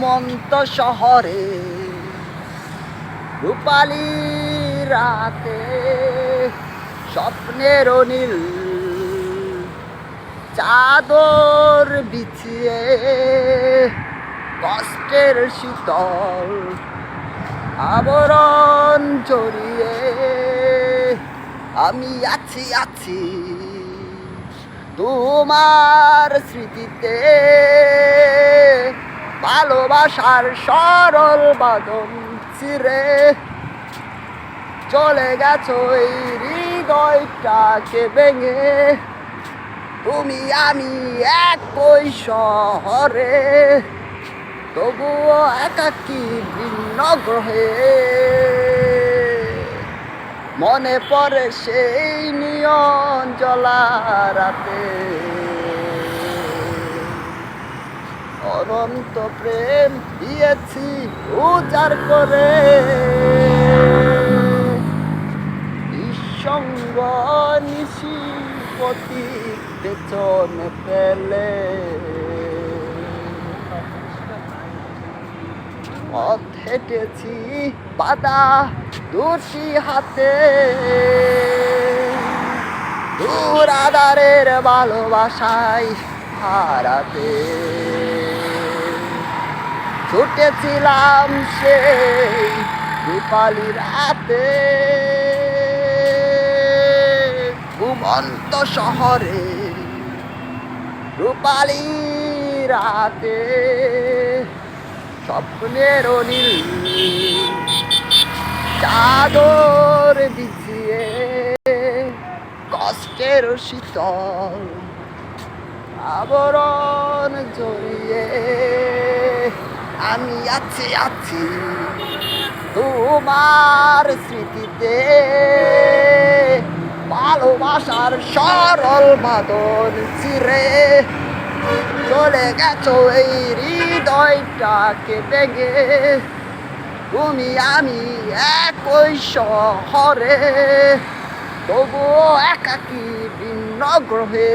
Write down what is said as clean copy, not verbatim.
ঘুমন্ত শহরে রূপালী রাতে স্বপ্নের নীল চাদর বিছিয়ে কষ্টের শীতল আবরণ জড়িয়ে আমি আছি তোমার স্মৃতিতে ভালোবাসার সরল বাঁধন ছিঁড়ে চলে গেছো এই হৃদয়টাকে ভেঙে তুমি আমি একই শহরে তবুও একাকী ভিন্ন গ্রহে মনে পড়ে সেই নিয়ন জ্বলা রাতে অনন্ত প্রেম দিয়েছি উজাড় করে নিঃসঙ্গ নিশিপতি পেছনে ফেলে পথ হেঁটেছি বাধা দুটি হাতে দূর আধারের ভালোবাসায় হারাতে ছুটেছিলাম সেই রূপালী রাতে ঘুমন্ত শহরে রূপালী রাতে স্বপ্নের নীল চাদর বিছিয়ে কষ্টের শীতল আবরণ জড়িয়ে আমি আছি তোমার স্মৃতিতে ভালোবাসার সরল বাঁধন ছিঁড়ে চলে গেছো এই হৃদয়টাকে ভেঙে তুমি আমি একই শহরে তবুও একাকী ভিন্ন গ্রহে